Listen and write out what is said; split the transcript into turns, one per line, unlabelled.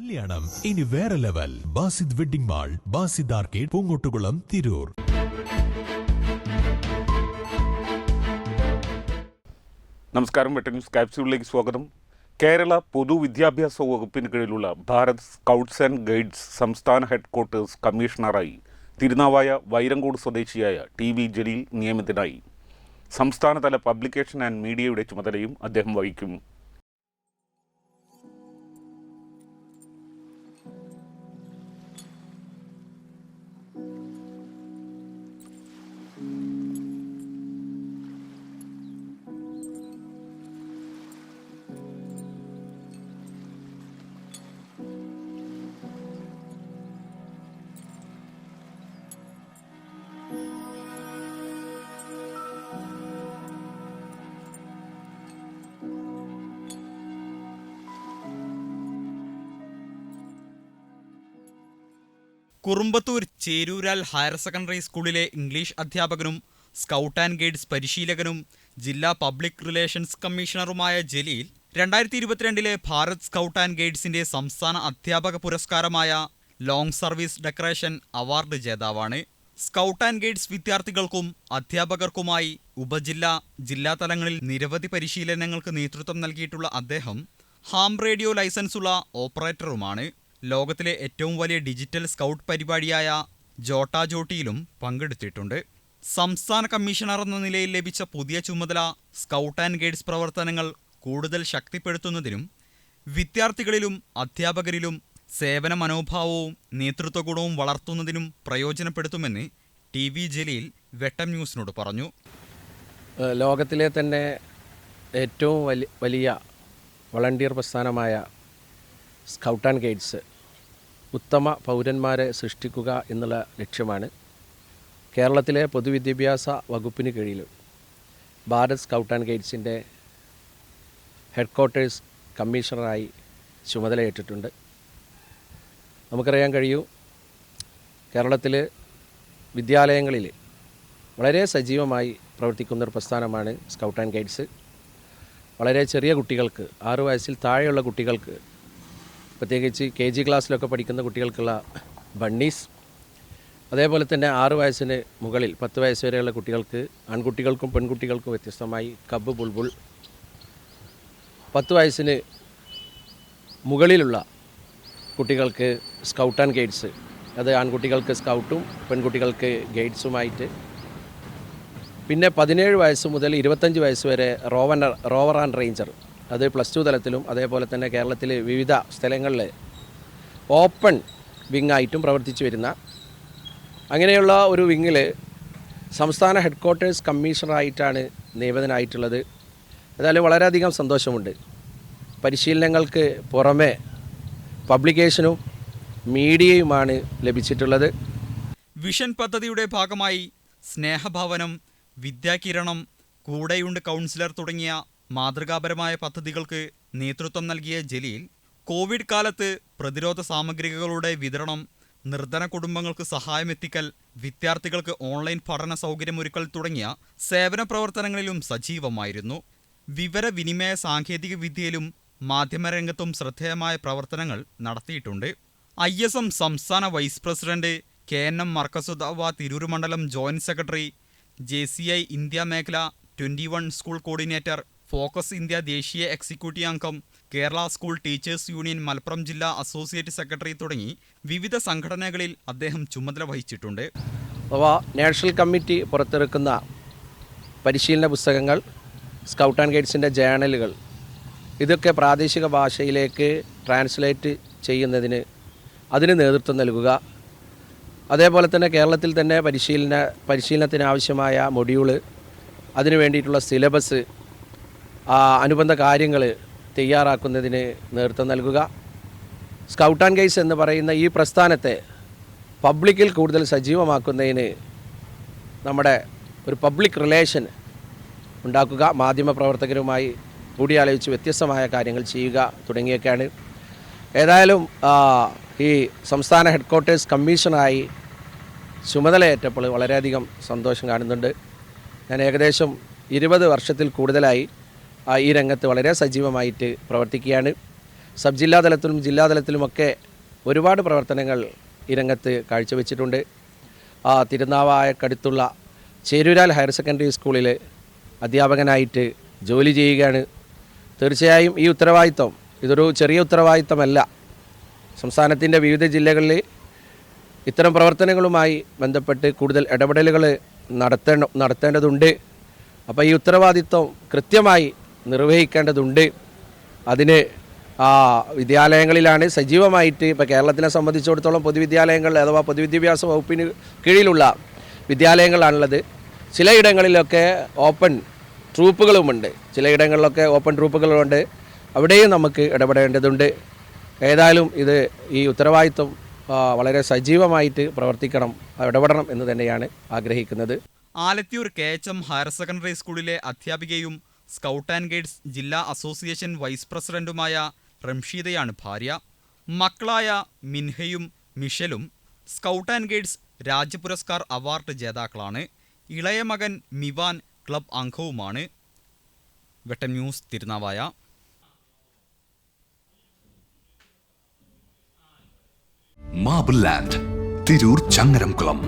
കല്യാണം ഇനി വേറെ level. Basid wedding mall, Basid arcade, Poongottukulam, Tirur.
നമസ്കാരം. വെട്ട ന്യൂസ് ക്യാപ്സ്യൂളിലേക്ക് സ്വാഗതം. കേരള പൊതുവിദ്യാഭ്യാസ വകുപ്പിന് കീഴിലുള്ള ഭാരത് സ്കൗട്ട്സ് ആൻഡ് ഗൈഡ്സ് സംസ്ഥാന ഹെഡ്ക്വാർട്ടേഴ്സ് കമ്മീഷണറായി തിരുനാവായ വൈരങ്കോട് സ്വദേശിയായ TV ജലീൽ നിയമിതനായി. സംസ്ഥാനതല പബ്ലിക്കേഷൻ ആൻഡ് മീഡിയയുടെ ചുമതലയും അദ്ദേഹം വഹിക്കും.
കുറുമ്പത്തൂർ ചേരൂരാൽ ഹയർ സെക്കൻഡറി സ്കൂളിലെ ഇംഗ്ലീഷ് അധ്യാപകനും സ്കൗട്ട് ആൻഡ് ഗൈഡ്സ് പരിശീലകനും ജില്ലാ പബ്ലിക് റിലേഷൻസ് കമ്മീഷണറുമായ ജലീൽ 2022 ഭാരത് സ്കൗട്ട് ആൻഡ് ഗൈഡ്സിന്റെ സംസ്ഥാന അധ്യാപക പുരസ്കാരമായ ലോങ് സർവീസ് ഡെക്കറേഷൻ അവാർഡ് ജേതാവാണ്. സ്കൗട്ട് ആൻഡ് ഗൈഡ്സ് വിദ്യാർത്ഥികൾക്കും അധ്യാപകർക്കുമായി ജില്ലാ തലങ്ങളിൽ നിരവധി പരിശീലനങ്ങൾക്ക് നേതൃത്വം നൽകിയിട്ടുള്ള അദ്ദേഹം ഹാം റേഡിയോ ലൈസൻസുള്ള ഓപ്പറേറ്ററുമാണ്. ലോകത്തിലെ ഏറ്റവും വലിയ ഡിജിറ്റൽ സ്കൗട്ട് പരിപാടിയായ ജോട്ടാ ജോട്ടിയിലും പങ്കെടുത്തിട്ടുണ്ട്. സംസ്ഥാന കമ്മീഷണർ എന്ന നിലയിൽ ലഭിച്ച പുതിയ ചുമതല സ്കൗട്ട് ആൻഡ് ഗൈഡ്സ് പ്രവർത്തനങ്ങൾ കൂടുതൽ ശക്തിപ്പെടുത്തുന്നതിനും വിദ്യാർത്ഥികളിലും അധ്യാപകരിലും സേവന മനോഭാവവും നേതൃത്വഗുണവും വളർത്തുന്നതിനും പ്രയോജനപ്പെടുത്തുമെന്ന് TV ജലീൽ വെട്ടം ന്യൂസിനോട് പറഞ്ഞു.
ലോകത്തിലെ തന്നെ ഏറ്റവും വലിയ വളണ്ടിയർ പ്രസ്ഥാനമായ സ്കൗട്ട് ആൻഡ് ഗൈഡ്സ് ഉത്തമ പൗരന്മാരെ സൃഷ്ടിക്കുക എന്നുള്ള ലക്ഷ്യമാണ് കേരളത്തിലെ പൊതുവിദ്യാഭ്യാസ വകുപ്പിന് കീഴിൽ ഭാരത് സ്കൗട്ട് ആൻഡ് ഗൈഡ്സിൻ്റെ ഹെഡ്ക്വാർട്ടേഴ്സ് കമ്മീഷണറായി ചുമതലയേറ്റിട്ടുണ്ട്. നമുക്കറിയാൻ കഴിയും, കേരളത്തിൽ വിദ്യാലയങ്ങളിൽ വളരെ സജീവമായി പ്രവർത്തിക്കുന്നൊരു പ്രസ്ഥാനമാണ് സ്കൗട്ട് ആൻഡ് ഗൈഡ്സ്. വളരെ ചെറിയ കുട്ടികൾക്ക് 6 വയസ്സിൽ താഴെയുള്ള കുട്ടികൾക്ക്, പ്രത്യേകിച്ച് KG ക്ലാസ്സിലൊക്കെ പഠിക്കുന്ന കുട്ടികൾക്കുള്ള ബണ്ണീസ്, അതേപോലെ തന്നെ 6 വയസ്സിന് മുകളിൽ 10 വയസ്സ് വരെയുള്ള കുട്ടികൾക്ക്, ആൺകുട്ടികൾക്കും പെൺകുട്ടികൾക്കും വ്യത്യസ്തമായി കബ് ബുൾബുൾ, 10 വയസ്സിന് മുകളിലുള്ള കുട്ടികൾക്ക് സ്കൗട്ട് ആൻഡ് ഗൈഡ്സ്, അത് ആൺകുട്ടികൾക്ക് സ്കൗട്ടും പെൺകുട്ടികൾക്ക് ഗൈഡ്സുമായിട്ട്, പിന്നെ 17 വയസ്സ് മുതൽ 25 വയസ്സ് വരെ റോവർ ആൻഡ് റേഞ്ചർ, അത് +2 തലത്തിലും അതേപോലെ തന്നെ കേരളത്തിൽ വിവിധ സ്ഥലങ്ങളിൽ ഓപ്പൺ വിങ്ങായിട്ടും പ്രവർത്തിച്ചു വരുന്ന അങ്ങനെയുള്ള ഒരു വിങ്ങിൽ സംസ്ഥാന ഹെഡ്ക്വാർട്ടേഴ്സ് കമ്മീഷണറായിട്ടാണ് നിയമിതനായിട്ടുള്ളത്. ഏതായാലും വളരെയധികം സന്തോഷമുണ്ട്. പരിശീലനങ്ങൾക്ക് പുറമെ പബ്ലിക്കേഷനും മീഡിയയുമാണ് ലഭിച്ചിട്ടുള്ളത്.
വിഷൻ പദ്ധതിയുടെ ഭാഗമായി സ്നേഹഭവനം, വിദ്യാകിരണം, കൂടെയുണ്ട് കൗൺസിലർ തുടങ്ങിയ മാതൃകാപരമായ പദ്ധതികൾക്ക് നേതൃത്വം നൽകിയ ജലീൽ കോവിഡ് കാലത്ത് പ്രതിരോധ സാമഗ്രികളുടെ വിതരണം, നിർധന കുടുംബങ്ങൾക്ക് സഹായമെത്തിക്കൽ, വിദ്യാർത്ഥികൾക്ക് ഓൺലൈൻ പഠന സൗകര്യമൊരുക്കൽ തുടങ്ങിയ സേവന പ്രവർത്തനങ്ങളിലും സജീവമായിരുന്നു. വിവരവിനിമയ സാങ്കേതിക വിദ്യയിലും മാധ്യമരംഗത്തും ശ്രദ്ധേയമായ പ്രവർത്തനങ്ങൾ നടത്തിയിട്ടുണ്ട്. ISM സംസ്ഥാന vice president, KNM Markazuddawa Tirur മണ്ഡലം ജോയിന്റ് സെക്രട്ടറി, JCI ഇന്ത്യ മേഖല 21 സ്കൂൾ കോർഡിനേറ്റർ, ഫോക്കസ് ഇന്ത്യ ദേശീയ എക്സിക്യൂട്ടീവ് അംഗം, Kerala school teachers union Malappuram ജില്ലാ അസോസിയേറ്റ് സെക്രട്ടറി തുടങ്ങി വിവിധ സംഘടനകളിൽ അദ്ദേഹം ചുമതല വഹിച്ചിട്ടുണ്ട്.
നാഷണൽ കമ്മിറ്റി പുറത്തിറക്കുന്ന പരിശീലന പുസ്തകങ്ങൾ, സ്കൗട്ട് ആൻഡ് ഗൈഡ്സിൻ്റെ ജേണലുകൾ, ഇതൊക്കെ പ്രാദേശിക ഭാഷയിലേക്ക് ട്രാൻസ്ലേറ്റ് ചെയ്യുന്നതിന് അതിന് നേതൃത്വം നൽകുക, അതേപോലെ തന്നെ കേരളത്തിൽ തന്നെ പരിശീലനത്തിന് ആവശ്യമായ മൊഡ്യൂള്, അതിനു വേണ്ടിയിട്ടുള്ള സിലബസ്, അനുബന്ധ കാര്യങ്ങൾ തയ്യാറാക്കുന്നതിന് നേതൃത്വം നൽകുക, സ്കൗട്ട് ആൻഡ് ഗൈഡ്സ് എന്ന് പറയുന്ന ഈ പ്രസ്ഥാനത്തെ പബ്ലിക്കിൽ കൂടുതൽ സജീവമാക്കുന്നതിന് നമ്മുടെ ഒരു പബ്ലിക് റിലേഷൻ ഉണ്ടാക്കുക, മാധ്യമപ്രവർത്തകരുമായി കൂടിയാലോചിച്ച് വ്യത്യസ്തമായ കാര്യങ്ങൾ ചെയ്യുക തുടങ്ങിയൊക്കെയാണ്. ഏതായാലും ഈ സംസ്ഥാന ഹെഡ്ക്വാർട്ടേഴ്സ് കമ്മീഷണറായി ചുമതലയേറ്റപ്പോൾ വളരെയധികം സന്തോഷം കാണുന്നുണ്ട്. ഞാൻ ഏകദേശം 20 വർഷത്തിൽ കൂടുതലായി ഈ രംഗത്ത് വളരെ സജീവമായിട്ട് പ്രവർത്തിക്കുകയാണ്. സബ് ജില്ലാ തലത്തിലും ജില്ലാതലത്തിലുമൊക്കെ ഒരുപാട് പ്രവർത്തനങ്ങൾ ഈ രംഗത്ത് കാഴ്ചവെച്ചിട്ടുണ്ട്. തിരുനാവായക്കടുത്തുള്ള ചേരൂരാൽ ഹയർ സെക്കൻഡറി സ്കൂളിൽ അധ്യാപകനായിട്ട് ജോലി ചെയ്യുകയാണ്. തീർച്ചയായും ഈ ഉത്തരവാദിത്വം ഇതൊരു ചെറിയ ഉത്തരവാദിത്വമല്ല. സംസ്ഥാനത്തിൻ്റെ വിവിധ ജില്ലകളിൽ ഇത്തരം പ്രവർത്തനങ്ങളുമായി ബന്ധപ്പെട്ട് കൂടുതൽ ഇടപെടലുകൾ നടത്തേണ്ടതുണ്ട്. അപ്പോൾ ഈ ഉത്തരവാദിത്വം കൃത്യമായി നിർവഹിക്കേണ്ടതുണ്ട്. അതിന് വിദ്യാലയങ്ങളിലാണ് സജീവമായിട്ട് ഇപ്പോൾ കേരളത്തിനെ സംബന്ധിച്ചിടത്തോളം പൊതുവിദ്യാലയങ്ങൾ അഥവാ പൊതുവിദ്യാഭ്യാസ വകുപ്പിന് കീഴിലുള്ള വിദ്യാലയങ്ങളാണുള്ളത്. ചിലയിടങ്ങളിലൊക്കെ ഓപ്പൺ ട്രൂപ്പുകളുമുണ്ട്, ചിലയിടങ്ങളിലൊക്കെ ഓപ്പൺ ട്രൂപ്പുകളുമുണ്ട്. അവിടെയും നമുക്ക് ഇടപെടേണ്ടതുണ്ട്. ഏതായാലും ഈ ഉത്തരവാദിത്വം വളരെ സജീവമായിട്ട് ഇടപെടണം എന്ന് തന്നെയാണ് ആഗ്രഹിക്കുന്നത്.
ആലത്തിയൂർ KHM ഹയർ സെക്കൻഡറി സ്കൂളിലെ അധ്യാപികയും സ്കൗട്ട് ആൻഡ് ഗൈഡ്സ് ജില്ലാ അസോസിയേഷൻ വൈസ് പ്രസിഡന്റുമായ റംഷീദയാണ് ഭാര്യ. മക്കളായ മിൻഹയും മിഷലും scout and guides Rajya Puraskar award ജേതാക്കളാണ്. ഇളയ മകൻ മിവാൻ ക്ലബ് അംഗവുമാണ്. Vettam news, Thirunavaya.
Marble land, Tirur Changaramkulam.